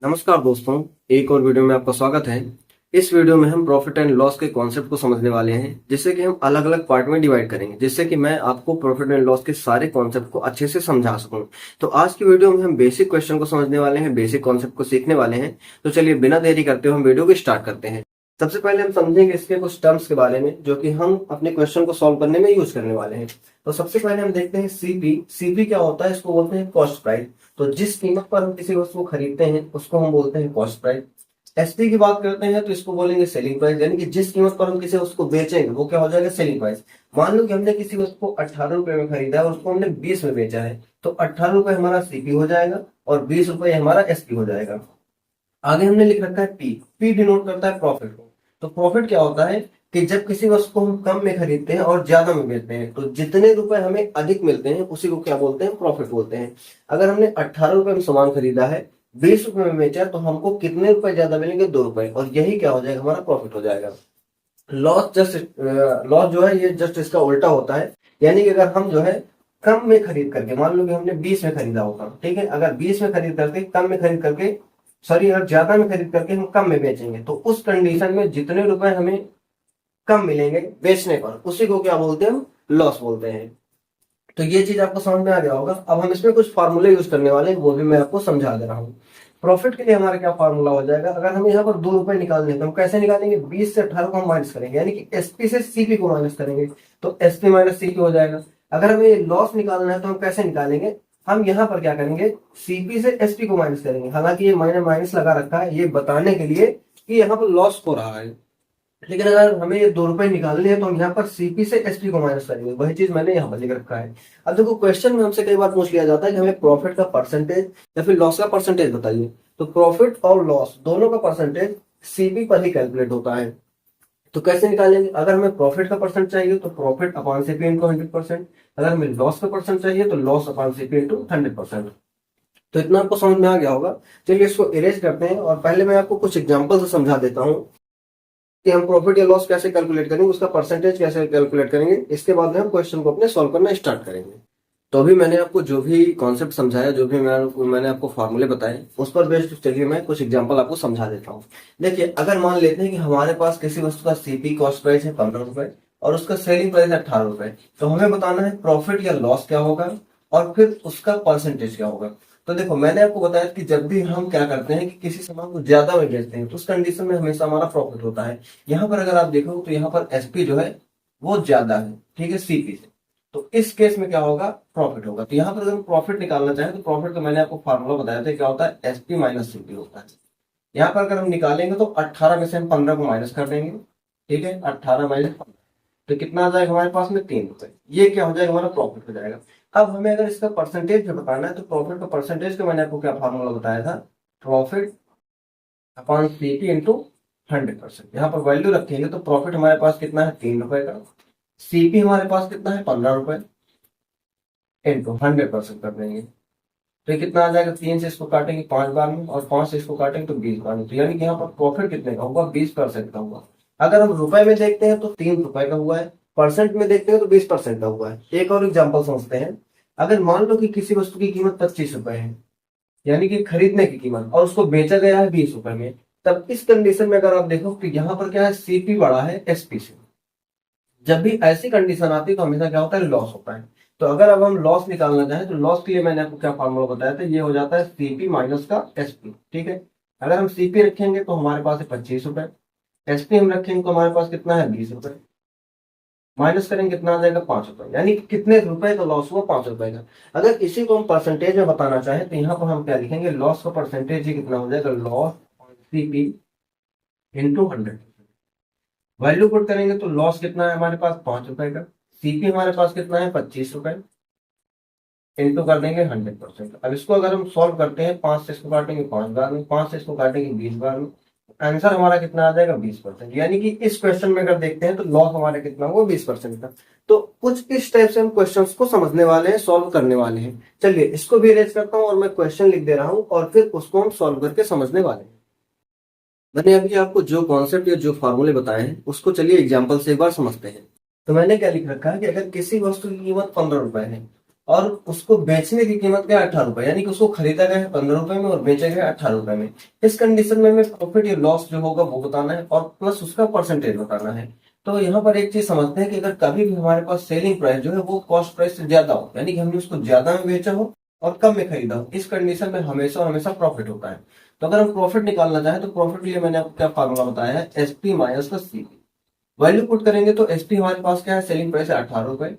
नमस्कार दोस्तों, एक और वीडियो में आपका स्वागत है। इस वीडियो में हम प्रॉफिट एंड लॉस के कॉन्सेप्ट को समझने वाले हैं, जिससे कि हम अलग अलग पार्ट में डिवाइड करेंगे, जिससे कि मैं आपको प्रॉफिट एंड लॉस के सारे कॉन्सेप्ट को अच्छे से समझा सकूं। तो आज की वीडियो में हम बेसिक क्वेश्चन को समझने वाले हैं, बेसिक कॉन्सेप्ट को सीखने वाले हैं। तो चलिए बिना देरी करते हुए हम वीडियो को स्टार्ट करते हैं। सबसे पहले हम समझेंगे इसके कुछ टर्म्स के बारे में, जो कि हम अपने क्वेश्चन को सॉल्व करने में यूज करने वाले हैं। तो सबसे पहले हम देखते हैं सीपी। सीपी क्या होता है? इसको बोलते हैं कॉस्ट प्राइस। तो जिस कीमत पर हम किसी वस्तु को खरीदते हैं उसको हम बोलते हैं कॉस्ट प्राइस। एसपी की बात करते हैं तो इसको बोलेंगे सेलिंग प्राइस, यानी कि जिस कीमत पर हम किसी वस्तु को बेचेंगे वो क्या हो जाएगा? Selling price. मान लो कि हमने किसी वस्तु को 18 रुपए में खरीदा है और उसको हमने 20 में बेचा है, तो 18 रुपए हमारा सीपी हो जाएगा और 20 रुपए हमारा एसपी हो जाएगा। आगे हमने लिख रखा है पी। पी डिनोट करता है प्रॉफिट को। तो प्रॉफिट क्या होता है कि जब किसी वस्तु को हम कम में खरीदते हैं और ज्यादा में बेचते हैं, तो जितने रुपए हमें अधिक मिलते हैं उसी को क्या बोलते हैं? प्रॉफिट बोलते हैं। अगर हमने 18 रुपए में सामान खरीदा है, 20 रुपए में बेचा, तो हमको कितने रुपए ज्यादा मिलेंगे? 2 रुपए, और यही क्या हो जाएगा? हमारा प्रॉफिट हो जाएगा। लॉस जो है ये जस्ट इसका उल्टा होता है। यानी कि अगर हम जो है कम में खरीद करके, मान लो कि हमने 20 में खरीदा होगा, ठीक है, अगर 20 में खरीद करके कम में खरीद करके, सॉरी, अगर ज्यादा में खरीद करके हम कम में बेचेंगे, तो उस कंडीशन में जितने रुपए हमें कम मिलेंगे बेचने पर, उसी को क्या बोलते हैं? हम लॉस बोलते हैं। तो ये चीज आपको समझ में आ गया होगा। अब हम इसमें कुछ फार्मूले यूज करने वाले हैं, वो भी मैं आपको समझा दे रहा हूँ। प्रॉफिट के लिए हमारा क्या फार्मूला हो जाएगा? अगर हमें यहाँ पर 2 रुपए निकालने हैं तो हम कैसे निकालेंगे? 20 से 18 को हम माइनस करेंगे, यानी कि एसपी से सीपी को माइनस करेंगे, तो एसपी माइनस सीपी हो जाएगा। अगर हमें लॉस निकालना है तो हम कैसे निकालेंगे? हम यहाँ पर क्या करेंगे? सीपी से एसपी को माइनस करेंगे। हालांकि ये मैंने माइनस लगा रखा है ये बताने के लिए कि यहाँ पर लॉस हो रहा है, लेकिन अगर हमें ये 2 रुपए निकालने हैं तो हम यहाँ पर सीपी से एसपी को माइनस करेंगे। वही चीज मैंने यहाँ पर लिख रखा है। अब देखो, क्वेश्चन में हमसे कई बार पूछ लिया जाता है कि हमें प्रॉफिट का परसेंटेज या फिर लॉस का परसेंटेज बताइए। तो प्रॉफिट और लॉस दोनों का परसेंटेज सीपी पर ही कैलकुलेट होता है। तो कैसे निकालेंगे? अगर हमें प्रॉफिट का परसेंट चाहिए तो प्रॉफिट अपॉन सीपी इंटू 100%। अगर हमें लॉस का परसेंट चाहिए तो लॉस अपॉन सीपी इंटू 100%। तो इतना आपको समझ में आ गया होगा। चलिए इसको इरेज करते हैं, और पहले मैं आपको कुछ एग्जाम्पल से समझा देता हूँ कि हम प्रॉफिट या लॉस कैसे कैलकुलेट करेंगे, उसका परसेंटेज कैसे कैलकुलेट करेंगे। इसके बाद में हम क्वेश्चन को अपने सॉल्व करना स्टार्ट करेंगे। तो अभी मैंने आपको जो भी कॉन्सेप्ट समझाया, जो भी मैंने आपको फॉर्मूले बताए, उस पर बेस्ड चलिए मैं कुछ एग्जांपल आपको समझा देता हूँ। देखिए, अगर मान लेते हैं कि हमारे पास किसी वस्तु का सीपी कॉस्ट प्राइस है 15 रुपए और उसका सेलिंग प्राइस है 18 रुपए, तो हमें बताना है प्रॉफिट या लॉस क्या होगा और फिर उसका परसेंटेज क्या होगा। तो देखो, मैंने आपको बताया कि जब भी हम क्या करते हैं कि किसी सामान को ज्यादा में बेचते हैं तो उस कंडीशन में हमेशा हमारा प्रॉफिट होता है। यहाँ पर अगर आप देखो तो यहाँ पर एसपी जो है वो ज्यादा है, ठीक है, सीपी से। तो इस केस में क्या होगा? प्रॉफिट होगा। तो यहाँ पर अगर हम प्रॉफिट निकालना चाहें तो प्रॉफिट का मैंने आपको फार्मूला बताया था, क्या होता है? एसपी माइनस सीपी होता है। यहाँ पर अगर हम निकालेंगे तो 18 में से हम 15 को माइनस कर देंगे, ठीक है, 18 माइनस 15, तो कितना आ जाएगा हमारे पास में? 3 रुपए। ये क्या हो जाएगा? हमारा प्रॉफिट हो जाएगा। अब हमें अगर इसका परसेंटेज भी बताना है तो प्रॉफिट का परसेंटेज का मैंने आपको क्या फार्मूला बताया था? Profit upon CP into 100%। यहाँ पर वैल्यू रखेंगे तो प्रॉफिट हमारे पास कितना है? 3 रुपए का। सीपी हमारे पास कितना है? 15 रुपए इंटू 100% कर देंगे, तो ये कितना आ जाएगा? 3 से इसको काटेंगे 5 बार में और 5 से इसको काटेंगे तो 20 बार में, तो यानी कि यहाँ पर प्रॉफिट कितने का होगा? 20% का होगा। अगर हम रुपए में देखते हैं तो 3 रुपए का हुआ है, परसेंट में देखते हैं तो 20% का हुआ है। एक और एग्जाम्पल समझते हैं। अगर मान लो कि किसी वस्तु की कीमत 25 रुपए है, यानी कि खरीदने की कीमत, और उसको बेचा गया है 20 रुपए में, तब इस कंडीशन में अगर आप देखो कि यहाँ पर क्या है? सीपी बड़ा है एसपी से। जब भी ऐसी कंडीशन आती है तो हमेशा क्या होता है? लॉस होता है। तो अगर अब हम लॉस निकालना चाहें तो लॉस के लिए मैंने आपको क्या फार्मूला बताया था? ये हो जाता है सीपी माइनस का एसपी, ठीक है। अगर हम सीपी रखेंगे तो हमारे पास है 25 रुपए, एसपी हम रखेंगे तो हमारे पास कितना है? 20 रुपए, माइनस करेंगे कितना आ जाएगा? 5 रुपए, यानी कि कितने रुपए का लॉस हुआ? 5 रुपए का। अगर इसी को हम परसेंटेज में बताना चाहें तो यहाँ पर हम क्या लिखेंगे? लॉस का परसेंटेज ही कितना हो जाएगा? Loss CP into 100। Value put करेंगे तो लॉस कितना है हमारे पास? 5 रुपए का। सीपी हमारे पास कितना है? 25 रुपए इंटू कर देंगे 100%। अब इसको अगर हम सॉल्व करते हैं, 5 से इसको काटेंगे 5 बार में, 5 से इसको काटेंगे 20 बार में, आंसर हमारा कितना आ जाएगा? 20%। यानी कि इस क्वेश्चन में अगर देखते हैं तो लॉस हमारा कितना हुआ? 20% का। तो कुछ इस टाइप से हम क्वेश्चंस को समझने वाले हैं, सॉल्व करने वाले हैं। चलिए इसको भी अरेंज करता हूँ और मैं क्वेश्चन लिख दे रहा हूँ और फिर उसको हम सॉल्व करके समझने वाले हैं। मैंने अभी आपको जो कॉन्सेप्ट या जो फॉर्मूले बताए हैं उसको चलिए एग्जाम्पल से एक बार समझते हैं। तो मैंने क्या लिख रखा है कि अगर किसी वस्तु की कीमत 15 रुपए है और उसको बेचने की कीमत क्या है 18 रुपए, यानी कि उसको खरीदा गया है 15 रुपए में और बेचा गया है 18 रुपए में। इस कंडीशन में हमें प्रॉफिट या लॉस जो होगा वो बताना है और प्लस उसका परसेंटेज बताना है। तो यहाँ पर एक चीज समझते हैं कि अगर कभी भी हमारे पास सेलिंग प्राइस जो है वो कॉस्ट प्राइस से ज्यादा हो, यानी कि हमने उसको ज्यादा में बेचा हो और कम में खरीदा हो, इस कंडीशन में हमेशा हमेशा प्रॉफिट होता है। तो अगर हम प्रॉफिट निकालना चाहें तो प्रॉफिट के लिए मैंने आपको क्या फार्मूला बताया है, एसपी माइनस का सीपी। वैल्यू पुट करेंगे तो एसपी हमारे पास क्या है, सेलिंग प्राइस है 18 रुपए,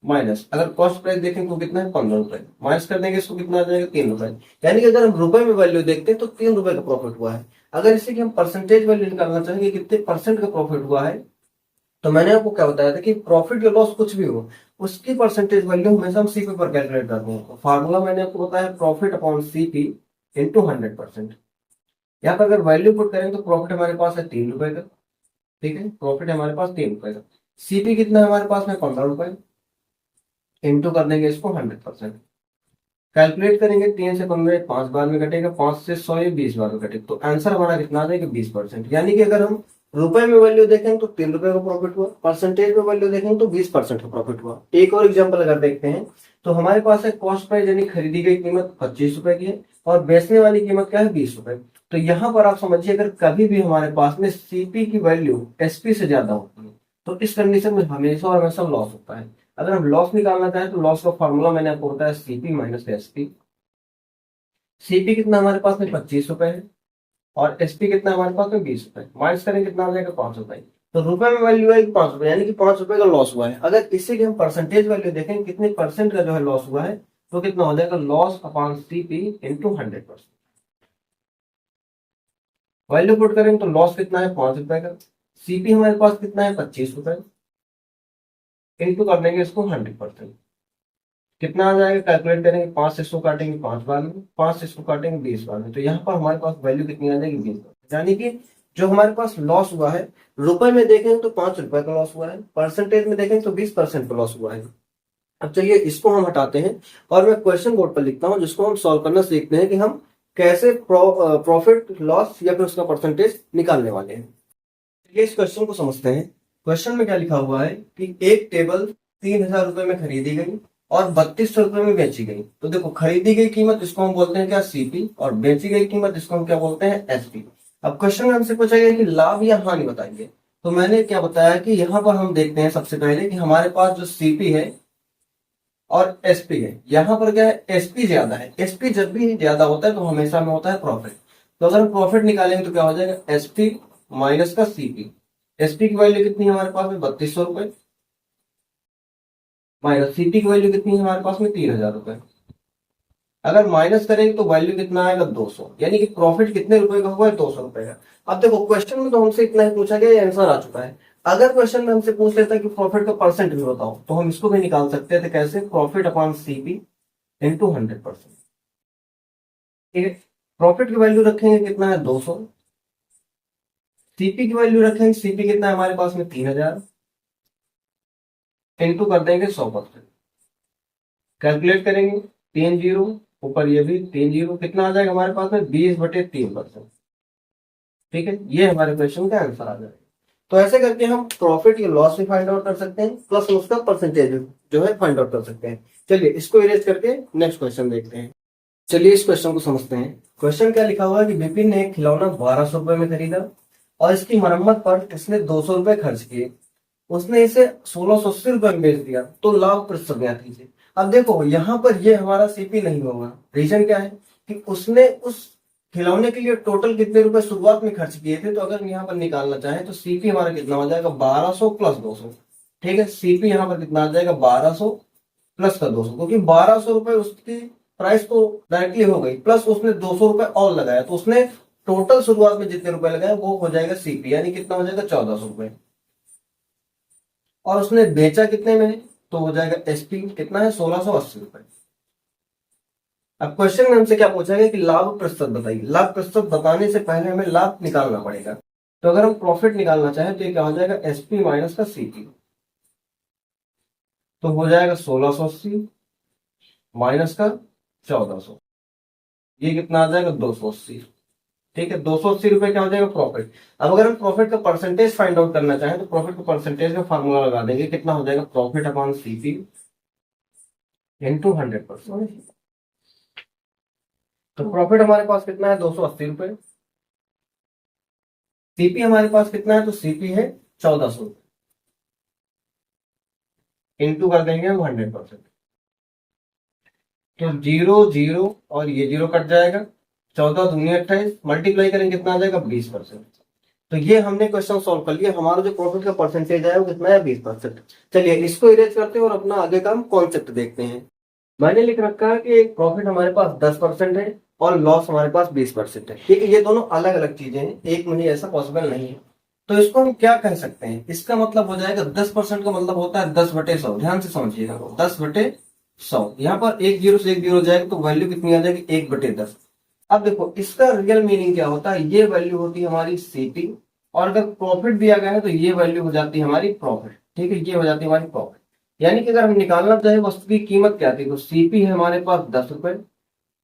माइनस अगर कॉस्ट प्राइस देखें तो कितना है 15 रुपए, माइनस कर देंगे इसको कितना आ जाएगा 3 रुपए। यानी कि अगर हम रुपए में वैल्यू देखते हैं तो 3 रुपए का प्रॉफिट हुआ है। अगर इसी की हम परसेंटेज वैल्यू निकालना चाहेंगे कितने परसेंट का प्रॉफिट हुआ है, तो मैंने आपको क्या बताया था कि प्रॉफिट या लॉस कुछ भी हो उसकी परसेंटेज वैल्यू हमेशा हम सीपी पर कैलकुलेट करते हैं। तो फार्मूला मैंने आपको बताया प्रॉफिट अपॉन सीपी इंटू 100%। यहाँ पर अगर वैल्यू पुट करें तो प्रॉफिट हमारे पास है 3 रुपए का, ठीक है, प्रॉफिट है हमारे पास 3 रुपए का। सीपी कितना है हमारे पास में 15 रुपए, इंटू कर देंगे इसको 100%। कैलकुलेट करेंगे 3 से 15 5 बार में कटेगा, 5 से 100 ये 20 बार में कटेगा, तो आंसर हमारा कितना आ जाएगा 20%। यानी कि अगर हम रुपए में वैल्यू देखें तो 3 रुपए का प्रॉफिट हुआ, परसेंटेज में वैल्यू देखें तो 20% का प्रॉफिट हुआ। एक और एग्जांपल अगर देखते हैं तो हमारे पास है कॉस्ट प्राइस यानी खरीदी गई कीमत 25 रुपए की है और बेचने वाली कीमत क्या है 20 रुपए। तो यहाँ पर आप समझिए अगर कभी भी हमारे पास में सीपी की वैल्यू एसपी से ज्यादा होती है तो इस कंडीशन में हमेशा और हमेशा लॉस होता है। अगर हम लॉस निकालना चाहें तो लॉस का फॉर्मूला मैंने आपको बताया सीपी माइनस एसपी। सीपी कितना हमारे पास में 25 रुपए है और एसपी कितना हमारे पास में 20 रुपए, माइनस करें कितना आ जाएगा 5 रुपए। तो रुपए में वैल्यू है 5 रुपए, यानी कि 5 रुपए का लॉस हुआ है। अगर इसी की हम परसेंटेज वैल्यू देखें कितने परसेंट का जो है लॉस हुआ है, तो कितना हो जाएगा loss upon CP into 100%। Value put करें तो लॉस कितना है 5 रुपए का, सीपी हमारे पास कितना है 25 रुपए, इंटू कर देंगे इसको 100%। कितना आ जाएगा, कैलकुलेट करेंगे 5 से 100 काटेंगे 5 बार में, 5 से 100 काटेंगे 20 बार में, तो यहाँ पर हमारे पास वैल्यू कितनी आ जाएगी 20। यानी कि जो हमारे पास लॉस हुआ है रुपए में देखें तो 5 रुपए का लॉस हुआ है, परसेंटेज में देखें तो 20% का लॉस हुआ है। अब चलिए इसको हम हटाते हैं और मैं क्वेश्चन बोर्ड पर लिखता हूँ जिसको हम सॉल्व करना सीखते हैं कि हम कैसे प्रॉफिट लॉस या फिर उसका परसेंटेज निकालने वाले हैं। चलिए इस क्वेश्चन को समझते हैं। क्वेश्चन में क्या लिखा हुआ है कि एक टेबल 3,000 रुपए में खरीदी गई और 3200 रुपए में बेची गई। तो देखो खरीदी गई कीमत इसको हम बोलते हैं क्या सीपी और बेची गई कीमत इसको हम क्या बोलते हैं एसपी। अब क्वेश्चन में हमसे पूछा गया कि लाभ या हानि बताइए। तो मैंने क्या बताया कि यहाँ पर हम देखते हैं सबसे पहले कि हमारे पास जो सीपी है और एसपी है, यहाँ पर क्या है एसपी ज्यादा है। एसपी जब भी ज्यादा होता है तो हमेशा में होता है प्रॉफिट। तो अगर हम प्रॉफिट निकालेंगे तो क्या हो जाएगा एसपी माइनस का सीपी। एसपी की वैल्यू कितनी है हमारे पास में 3200 रुपए, माइनस सीपी की वैल्यू कितनी है हमारे पास में 3,000 रुपए। अगर माइनस करेंगे तो वैल्यू कितना आएगा 200, यानी कि प्रॉफिट कितने रुपए का हुआ है 200 रुपए का। अब देखो क्वेश्चन में तो हमसे इतना ही पूछा गया, आंसर आ चुका है। अगर क्वेश्चन में हमसे पूछ लेता कि प्रॉफिट का परसेंट भी बताओ तो हम इसको भी निकाल सकते थे, कैसे, प्रॉफिट अपॉन सीपी इंटू 100%। ठीक है, प्रॉफिट की वैल्यू रखेंगे कितना है 200, सीपी की वैल्यू रखेंगे, सीपी कितना है हमारे पास में 3,000, इंटू कर देंगे 100%। कैलकुलेट करेंगे 3 जीरो, ऊपर ये भी 3 जीरो, कितना आ जाएगा हमारे पास में 20/3%। ठीक है, ये हमारे क्वेश्चन का आंसर आ जाएगा। तो ऐसे करके हम प्रॉफिट या लॉस भी फाइंड आउट कर सकते हैं प्लस उसका परसेंटेज जो है फाइंड आउट कर सकते हैं। चलिए इसको इरेज करके नेक्स्ट क्वेश्चन देखते हैं। चलिए इस क्वेश्चन को समझते हैं। क्वेश्चन क्या लिखा हुआ है कि विपिन ने एक खिलौना 1200 रुपए में खरीदा और इसकी मरम्मत पर उसने 200 रुपए खर्च किए। उसने इसे 1680 रुपए में बेच दिया, तो लाभ प्रतिशत ज्ञात कीजिए। अब देखो यहाँ पर ये हमारा सीपी नहीं होगा। रीजन क्या है कि उसने उस खिलौने के लिए टोटल कितने रुपए शुरुआत में खर्च किए थे। तो अगर हम यहाँ पर निकालना चाहें तो सीपी हमारा कितना हो जाएगा 1200 प्लस 200। ठीक है, सीपी यहाँ पर कितना आ जाएगा 1200 प्लस का 200, क्योंकि 1200 रुपए उसकी प्राइस तो डायरेक्टली हो गई, प्लस उसने 200 रुपए और लगाया, तो उसने टोटल शुरुआत में जितने रुपए लगाए वो हो जाएगा सीपी, यानी कितना हो जाएगा 1400 रुपए। और उसने बेचा कितने में, तो हो जाएगा एसपी कितना है 1680 रुपए। अब क्वेश्चन में हमसे क्या पूछा गया कि लाभ प्रतिशत बताइए। लाभ प्रतिशत बताने से पहले हमें लाभ निकालना पड़ेगा। तो अगर हम प्रॉफिट निकालना चाहें तो ये क्या हो जाएगा एसपी माइनस का सीपी, तो हो जाएगा 1680 माइनस का 1400, ये कितना आ जाएगा 280। ठीक है, 280 रुपए क्या हो जाएगा प्रॉफिट। अब अगर हम प्रॉफिट का परसेंटेज फाइंड आउट करना चाहें तो प्रॉफिट का परसेंटेज का फार्मूला लगा देंगे, कितना हो जाएगा प्रॉफिट अपॉन सीपी इंटू 100%। तो प्रॉफिट हमारे पास कितना है, 280 रुपए। सीपी हमारे पास कितना है, तो सीपी है 1400, इंटू कर देंगे हम 100%। तो 0 0 और ये 0 कट जाएगा, 14 दूनी 28, मल्टीप्लाई करेंगे कितना आ जाएगा, 20%। तो ये हमने क्वेश्चन सॉल्व कर लिया। हमारा जो प्रॉफिट का परसेंटेज है वो कितना है, 20%। चलिए इसको इरेज करते हैं और अपना आगे का हम कॉन्सेप्ट देखते हैं। मैंने लिख रखा है कि प्रॉफिट हमारे पास 10% है और लॉस हमारे पास 20% है। ठीक है, ये दोनों अलग अलग चीजें हैं, एक में ही ऐसा पॉसिबल नहीं है। तो इसको हम क्या कह सकते हैं, इसका मतलब हो जाएगा 10% का मतलब होता है 10/100। ध्यान से समझिएगा, 10/100। यहाँ पर एक जीरो से एक जीरो जाएगा तो वैल्यू कितनी आ जाएगी, 1/10। अब देखो इसका रियल मीनिंग क्या होता है, ये वैल्यू होती है हमारी सीपी, और अगर प्रॉफिट दिया गया है तो ये वैल्यू हो जाती है हमारी प्रॉफिट। ठीक है, ये हो जाती है हमारी प्रॉफिट। यानी कि अगर हम निकालना चाहे वस्तु की कीमत क्या थी, तो सीपी है हमारे पास 10 रुपए,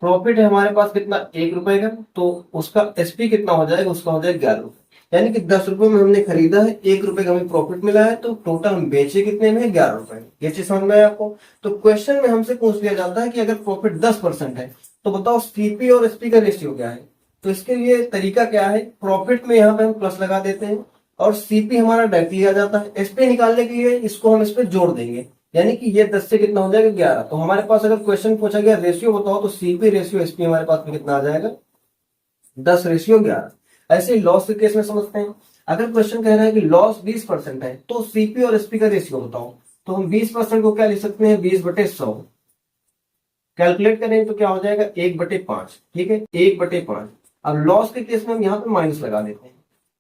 प्रॉफिट है हमारे पास कितना, 1 रुपए का, तो उसका एसपी कितना हो जाएगा, उसका हो जाएगा 11 रुपए। यानी कि 10 रुपए में हमने खरीदा है, 1 रुपए का हमें प्रॉफिट मिला है, तो टोटल हम बेचे कितने में, 11 रुपए। ये चीज समझ में है आपको। तो क्वेश्चन में हमसे पूछ लिया जाता है कि अगर प्रॉफिट 10% है तो बताओ सीपी और एसपी का रेशियो क्या है। तो इसके लिए तरीका क्या है, प्रॉफिट में यहाँ पे हम प्लस लगा देते हैं और सीपी हमारा डायरेक्टली आ जाता है। एसपी निकालने के लिए इसको हम इस पे जोड़ देंगे, यानी कि ये 10 से कितना हो जाएगा, 11। तो हमारे पास अगर क्वेश्चन पूछा गया रेशियो बताओ, तो सीपी रेशियो एसपी हमारे पास में कितना आ जाएगा, 10/11। ऐसे ही लॉस के केस में समझते हैं। अगर क्वेश्चन कह रहा है कि लॉस 20% है तो सीपी और एसपी का रेशियो बताओ, तो हम 20% को क्या लिख सकते हैं, 20/100। कैलकुलेट करें तो क्या हो जाएगा, 1/5। ठीक है, 1/5। अब लॉस के केस में हम यहाँ पे माइनस लगा देते हैं।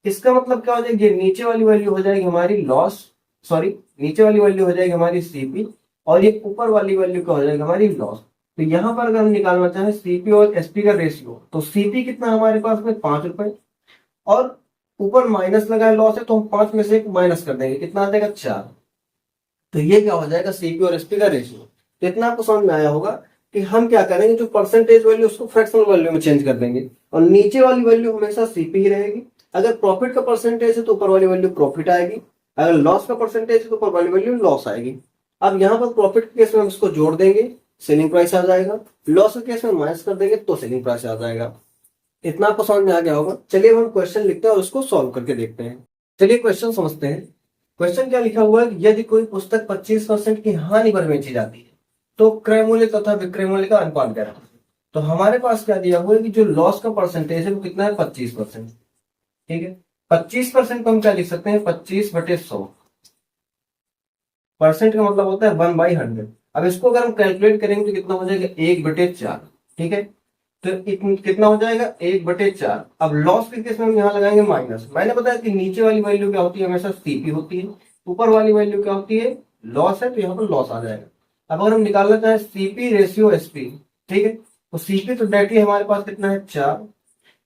इसका मतलब क्या हो जाएगा, ये नीचे वाली वैल्यू हो जाएगी हमारी लॉस, सॉरी नीचे वाली वैल्यू हो जाएगी हमारी सीपी, और ये ऊपर वाली वैल्यू क्या हो जाएगी, हमारी लॉस। तो यहाँ पर अगर हम निकालना चाहें सीपी और एसपी का रेशियो, तो सीपी कितना हमारे पास में, 5 रुपए, और ऊपर माइनस लगा है लॉस है, तो हम 5 में से माइनस कर देंगे, कितना आ जाएगा, 4। तो ये क्या हो जाएगा, सीपी और एसपी का रेशियो। तो इतना आपको समझ में आया होगा कि हम क्या करेंगे, जो परसेंटेज वैल्यू उसको फ्रैक्शनल वैल्यू में चेंज कर देंगे, और नीचे वाली वैल्यू हमेशा सीपी ही रहेगी। अगर प्रॉफिट का परसेंटेज है तो ऊपर वाली वैल्यू प्रॉफिट आएगी, अगर लॉस का परसेंटेज है तो ऊपर वाली वैल्यू लॉस आएगी। अब यहाँ पर प्रॉफिट के केस में हम इसको जोड़ देंगे, सेलिंग प्राइस आ जाएगा, लॉस के केस में माइनस कर देंगे तो सेलिंग प्राइस आ जाएगा। इतना आपको समझ में आ गया होगा। चलिए अब हम क्वेश्चन लिखते हैं और उसको सॉल्व करके देखते हैं। चलिए क्वेश्चन समझते हैं। क्वेश्चन क्या लिखा हुआ है कि यदि कोई पुस्तक 25% की हानि पर बेची जाती है तो क्रय मूल्य तथा विक्रय मूल्य का अनुपात क्या है। तो हमारे पास क्या दिया हुआ है कि जो लॉस का परसेंटेज है वो कितना है, 25%। ठीक है, 25% को हम क्या लिख सकते हैं, 25/100। परसेंट का मतलब होता है 1/100। अब इसको अगर हम कैलकुलेट करेंगे तो कितना हो जाएगा, 1/4। ठीक है, तो कितना हो जाएगा, 1/4। अब लॉस के केस में हम यहाँ लगाएंगे माइनस। मैंने बताया कि नीचे वाली वैल्यू क्या होती है, हमेशा सीपी होती है, ऊपर वाली वैल्यू क्या होती है, लॉस है, तो यहाँ पर लॉस आ जाएगा। अब अगर हम निकालना चाहें सीपी रेशियो एसपी, ठीक है, तो सीपी तो डायरेक्टली हमारे पास कितना है, 4।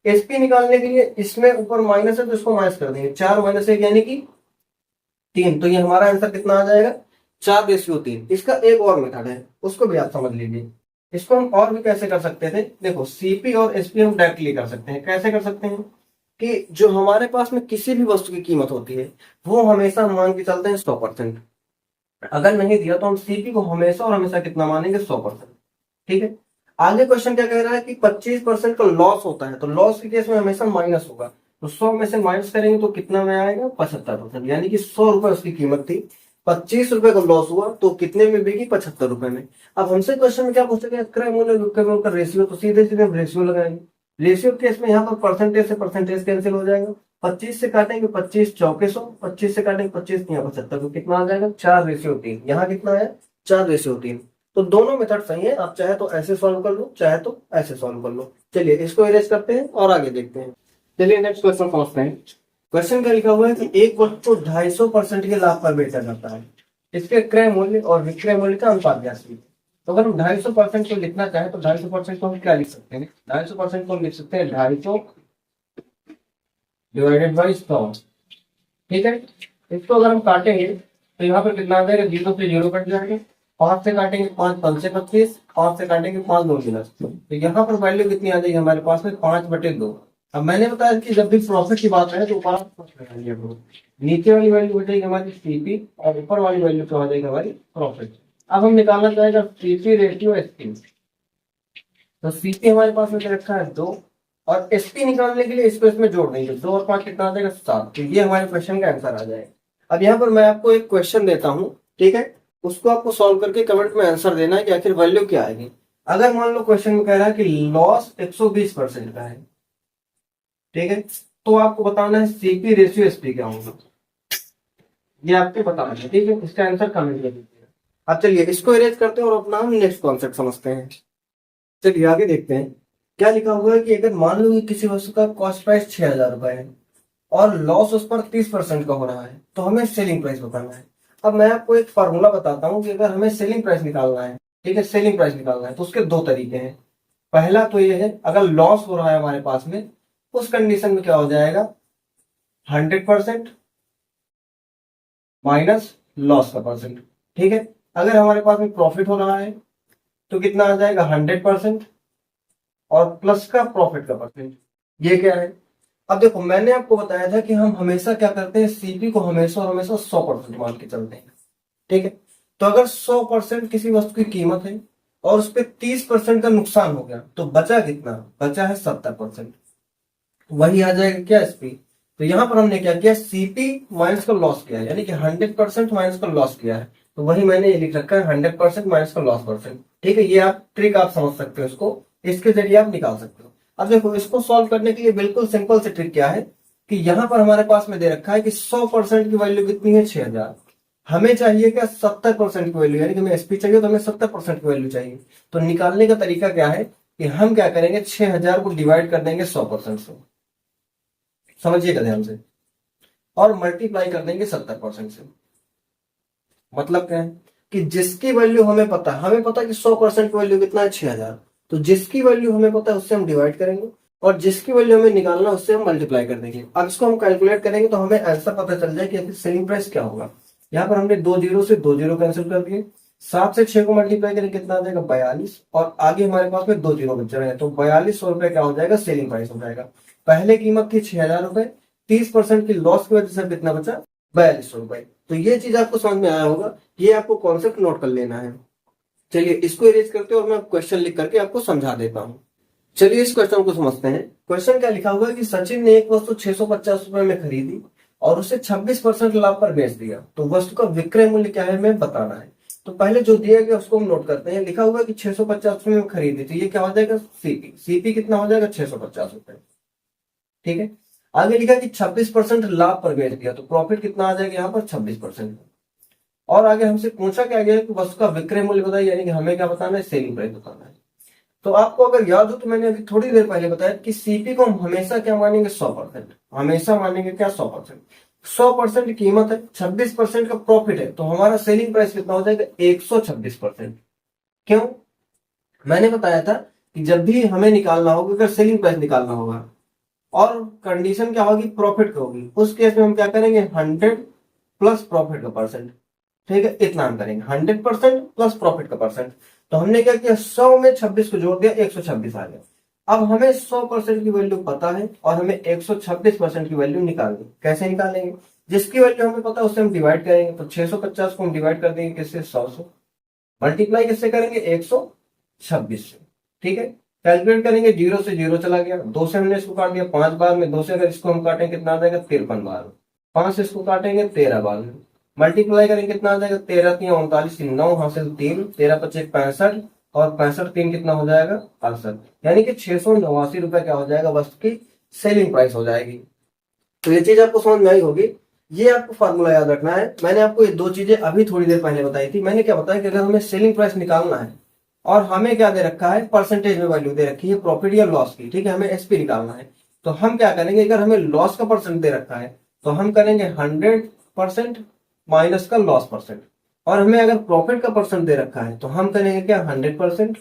एसपी निकालने के लिए इसमें ऊपर माइनस है तो इसको माइनस कर देंगे, 4 - 1 यानी कि 3। तो ये हमारा आंसर कितना आ जाएगा, 4/3। इसका एक और मेथड है, उसको भी आप समझ लीजिए। इसको हम और भी कैसे कर सकते थे, देखो सीपी और एसपी हम डायरेक्टली कर सकते हैं। कैसे कर सकते हैं कि जो हमारे पास में किसी भी वस्तु की कीमत होती है वो हमेशा मान के चलते हैं 100%। अगर नहीं दिया तो हम सीपी को हमेशा और हमेशा कितना मानेंगे, 100%। ठीक है, आगे क्वेश्चन क्या कह रहा है कि 25% का लॉस होता है, तो लॉस के केस में हमेशा माइनस होगा। तो 100 में से माइनस करेंगे तो कितना में आएगा, 75%। यानी कि 100 रुपए उसकी कीमत थी, 25 रुपए का लॉस हुआ तो कितने में बिकी, 75 रुपए में। अब हमसे क्वेश्चन में क्या पूछा गया, क्रय मूल्य विक्रय मूल्य का रेशियो, तो सीधे सीधे हम रेशियो लगाएंगे। रेशियो केस में यहाँ पर परसेंटेज से परसेंटेज कैंसिल हो जाएगा, 25 से काटेंगे 25 चौके 100, 25 से काटेंगे 25 यहाँ 75, तो कितना आ जाएगा, 4/3। यहाँ कितना है, 4/3। तो दोनों मेथड सही है, आप चाहे तो ऐसे सॉल्व कर लो, चाहे तो ऐसे सॉल्व कर लो। चलिए इसको इरेज करते हैं और आगे देखते हैं। चलिए नेक्स्ट क्वेश्चन समझते हैं। क्वेश्चन क्या लिखा हुआ है कि एक वस्तु को 250% के लाभ पर बेचा जाता है, इसके क्रय मूल्य और विक्रय मूल्य का अनुपात ज्ञात कीजिए। तो अगर हम 250% को लिखना चाहें तो 250% को हम क्या लिख सकते हैं, 250% को हम लिख सकते हैं 250 डिवाइडेड बाई 100। ठीक है, इसको अगर हम काटेंगे तो यहाँ पर कितना आ जाएगा, 0 से 0 कट जाएंगे, 5 से काटेंगे 5 × 5 = 25, 5 से काटेंगे 5 × 2 = 10। तो यहाँ पर वैल्यू कितनी आ जाएगी हमारे पास में, 5/2। अब मैंने बताया कि जब भी प्रॉफिट की बात है तो ऊपर नीचे वाली वैल्यू हो जाएगी हमारी सीपी और ऊपर वाली वैल्यू क्या हो जाएगी हमारी प्रॉफिट। अब हम निकालना चाहेगा सीपी रेशियो एसपी। तो सीपी हमारे पास में रखा है 2, और एसपी निकालने के लिए इसको इसमें जोड़ देंगे, 2 और 5 कितना आ जाएगा 7। तो ये हमारे क्वेश्चन का आंसर आ जाएगा। अब यहाँ पर मैं आपको एक क्वेश्चन देता हूँ, ठीक है, उसको आपको सॉल्व करके कमेंट में आंसर देना है कि आखिर वैल्यू क्या आएगी। अगर मान लो क्वेश्चन में कह रहा है कि लॉस 120% का है, ठीक है, तो आपको बताना है सीपी रेशियो एसपी क्या होगा, ये आपको बताना है, ठीक है। इसका आंसर कमेंट में दीजिएगा। अब चलिए इसको इरेज करते हैं और अपना हम नेक्स्ट कॉन्सेप्ट समझते हैं। चलिए आगे देखते हैं क्या लिखा हुआ है कि अगर मान लो कि किसी वस्तु का कॉस्ट प्राइस 6,000 रुपए है और लॉस उस पर 30% का हो रहा है, तो हमें सेलिंग प्राइस बताना है। अब मैं आपको एक फार्मूला बताता हूँ कि अगर हमें सेलिंग प्राइस निकालना है, ठीक है, सेलिंग प्राइस निकालना है, तो उसके 2 तरीके हैं। पहला तो ये है, अगर लॉस हो रहा है हमारे पास में, उस कंडीशन में क्या हो जाएगा, 100% माइनस लॉस का परसेंट, ठीक है। अगर हमारे पास में प्रॉफिट हो रहा है तो कितना आ जाएगा, 100% और प्लस का प्रॉफिट का परसेंट। ये क्या है, अब देखो मैंने आपको बताया था कि हम हमेशा क्या करते हैं, सीपी को हमेशा और हमेशा 100% मान के चलते हैं, ठीक है। तो अगर 100% किसी वस्तु की कीमत है और उस पर 30% का नुकसान हो गया, तो बचा कितना, बचा है 70%। वही आ जाएगा क्या एसपी। तो यहां पर हमने क्या किया, सीपी माइनस का लॉस किया है, यानी कि 100% माइनस का लॉस किया है। तो वही मैंने ये लिख रखा है 100% माइनस का लॉस परसेंट, ठीक है। ये आप ट्रिक आप समझ सकते हो, इसको इसके जरिए आप निकाल सकते हो। अब देखो इसको सॉल्व करने के लिए बिल्कुल सिंपल से ट्रिक क्या है कि यहाँ पर हमारे पास में दे रखा है कि 100% की वैल्यू कितनी है, 6,000। हमें चाहिए क्या, 70% की वैल्यू, यानी कि हमें एसपी चाहिए तो हमें 70% की वैल्यू चाहिए। तो निकालने का तरीका क्या है कि हम क्या करेंगे, 6,000 को डिवाइड कर देंगे 100% से, समझिएगा ध्यान से, और मल्टीप्लाई कर देंगे 70% से। मतलब क्या है कि जिसकी वैल्यू हमें पता है, हमें पता है कि 100% की वैल्यू कितना है, 6,000। तो जिसकी वैल्यू हमें पता है उससे हम डिवाइड करेंगे, और जिसकी वैल्यू हमें निकालना है उससे हम मल्टीप्लाई कर देंगे। अब इसको हम कैलकुलेट करेंगे तो हमें आंसर पता चल जाए कि सेलिंग प्राइस क्या होगा। यहाँ पर हमने 2 जीरो से 2 जीरो कैंसिल कर दिए, 7 से 6 को मल्टीप्लाई करें कितना आ जाएगा, 42, और आगे हमारे पास में 2 जीरो बच रहे हैं, तो 4200 रुपए क्या हो जाएगा, सेलिंग प्राइस हो जाएगा। पहले कीमत थी 6,000 रुपए, 30% की लॉस की वजह से कितना बचा, 4200 रुपए। तो ये चीज आपको समझ में आया होगा, ये आपको कॉन्सेप्ट नोट कर लेना है। चलिए इसको इरेज करते हैं और मैं क्वेश्चन लिख करके आपको समझा देता हूँ। चलिए इस क्वेश्चन को समझते हैं। क्वेश्चन क्या लिखा हुआ है कि सचिन ने एक वस्तु 650 रुपए में खरीदी और उसे 26% लाभ पर बेच दिया, तो वस्तु का विक्रय मूल्य क्या है हमें बताना है। तो पहले जो दिया गया उसको हम नोट करते हैं। लिखा हुआ है कि 650 में खरीदी, तो ये क्या हो जाएगा, सीपी। सीपी कितना हो जाएगा, 650 रुपए, ठीक है। आगे लिखा कि 26% लाभ पर बेच दिया, तो प्रॉफिट कितना आ जाएगा यहाँ पर, 26%। और आगे हमसे पूछा क्या गया कि वस्तु का विक्रय मूल्य बताइए, यानी कि हमें क्या बताना है, सेलिंग प्राइस बताना है। तो आपको अगर याद हो तो मैंने अभी थोड़ी देर पहले बताया कि सीपी को हम हमेशा क्या मानेंगे, 100%, हमेशा मानेंगे क्या, 100%। 100% कीमत है, 26% का प्रॉफिट है, तो हमारा सेलिंग प्राइस कितना हो जाएगा, 126%। क्यों, मैंने बताया था कि जब भी हमें निकालना होगा, अगर सेलिंग प्राइस निकालना होगा और कंडीशन क्या होगी, प्रॉफिट का होगी, उस केस में हम क्या करेंगे, 100 प्लस प्रॉफिट का परसेंट, ठीक है, इतना हम करेंगे, 100% प्लस प्रॉफिट का परसेंट। तो हमने क्या किया, 100 में 26 को जोड़ दिया, 126 आ गया। अब हमें 100% की वैल्यू पता है और हमें 126% की वैल्यू निकालनी। कैसे निकालेंगे, जिसकी वैल्यू हमें पता है उससे हम डिवाइड करेंगे। तो 650 को हम डिवाइड कर देंगे किससे, 100 से। मल्टीप्लाई किससे करेंगे, 126 से, ठीक है। कैलकुलेट करेंगे, 0 से 0 चला गया, 2 से हमने इसको काट दिया 5 बार में, 2 से अगर इसको हम काटेंगे कितना आ जाएगा, 53 बार में, 5 से इसको काटेंगे 13 बार में, मल्टीप्लाई करेंगे कितना आ जाएगा, 13 3 39, 9 हासिल 3, 13 25 65, और 65 3 कितना हो जाएगा, 68, यानी कि 689 रुपए क्या हो जाएगा, वस्तु की सेलिंग प्राइस हो जाएगी। तो ये चीज आपको समझ में आई होगी। ये आपको फार्मूला याद रखना है। मैंने आपको ये 2 चीजें अभी थोड़ी देर पहले बताई थी। मैंने क्या बताया कि अगर हमें सेलिंग प्राइस निकालना है और हमें क्या दे रखा है, परसेंटेज में वैल्यू दे रखी है प्रॉफिट या लॉस की, ठीक है, हमें एसपी निकालना है, तो हम क्या करेंगे, अगर हमें लॉस का परसेंट दे रखा है तो हम करेंगे 100% माइनस का लॉस परसेंट, और हमें अगर प्रॉफिट का परसेंट दे रखा है तो हम करेंगे क्या, 100%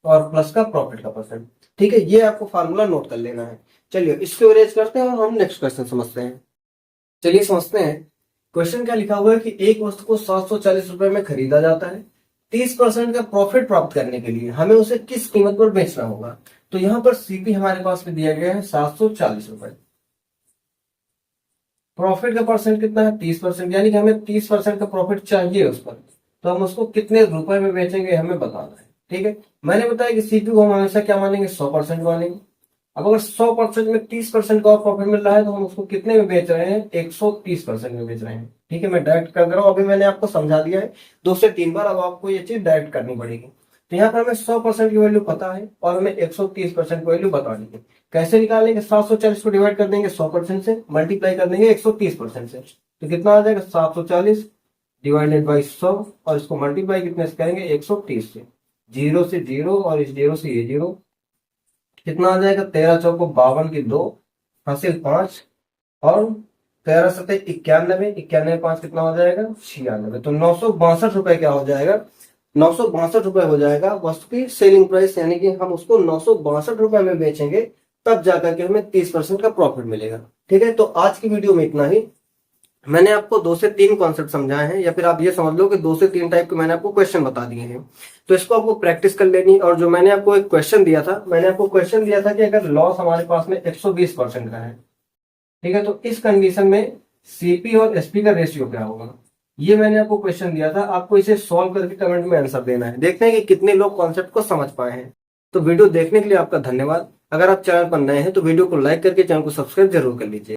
और प्लस का प्रॉफिट का परसेंट, ठीक है। ये आपको फार्मूला नोट कर लेना है। चलिए इसको इरेज करते हैं और हम नेक्स्ट क्वेश्चन समझते हैं। चलिए समझते हैं। क्वेश्चन क्या लिखा हुआ है कि एक वस्तु को 740 रुपए में खरीदा जाता है, 30% का प्रॉफिट प्राप्त करने के लिए हमें उसे किस कीमत पर बेचना होगा। तो यहां पर सीपी हमारे पास में दिया गया है 740 रुपए, प्रॉफिट का परसेंट कितना है, 30%, यानी कि हमें 30% का प्रॉफिट चाहिए उस पर। तो हम उसको कितने रुपए में बेचेंगे हमें बताना है। ठीक है, मैंने बताया कि सीपीयू को हम हमेशा क्या मानेंगे, 100% मानेंगे। अब अगर 100% में 30% का प्रॉफिट मिल रहा है तो हम उसको कितने में बेच रहे हैं, 130% में बेच रहे हैं। ठीक है, मैं डायरेक्ट कर दे रहा हूँ, अभी मैंने आपको समझा दिया है 2 से 3 बार, अब आपको ये चीज डायरेक्ट करनी पड़ेगी। तो यहाँ पर हमें 100% की वैल्यू पता है और हमें 130% की वैल्यू बतानी है। कैसे निकालेंगे, 740 को डिवाइड कर देंगे 100% से, मल्टीप्लाई कर देंगे 130% से, तो कितना आ जाएगा 740 डिवाइडेड बाई 100, और इसको मल्टीप्लाई कितने से करेंगे 130 से, 0 से 0 और इस 0 से ये 0, कितना आ जाएगा 13 चौको 52 की 2 हासिल 5, और 13 सतह 91, 91 5 कितना हो जाएगा 96, तो 962 रुपए क्या हो जाएगा, 962 रुपए हो जाएगा वस्तु की सेलिंग प्राइस, यानी कि हम उसको 962 रुपए में बेचेंगे, तब जाकर के हमें 30% का प्रॉफिट मिलेगा। ठीक है, तो आज की वीडियो में इतना ही। मैंने आपको 2 से 3 कॉन्सेप्ट समझाए हैं, या फिर आप ये समझ लो कि 2 से 3 टाइप के मैंने आपको क्वेश्चन बता दिए हैं। तो इसको आपको प्रैक्टिस कर लेनी। और जो मैंने आपको एक क्वेश्चन दिया था, मैंने आपको क्वेश्चन दिया था कि अगर लॉस हमारे पास में 120% का है, ठीक है, तो इस कंडीशन में सीपी और एसपी का रेशियो क्या होगा, ये मैंने आपको क्वेश्चन दिया था। आपको इसे सॉल्व करके कमेंट में आंसर देना है। देखते हैं कि कितने लोग कॉन्सेप्ट को समझ पाए हैं। तो वीडियो देखने के लिए आपका धन्यवाद। अगर आप चैनल पर नए हैं तो वीडियो को लाइक करके चैनल को सब्सक्राइब जरूर कर लीजिए।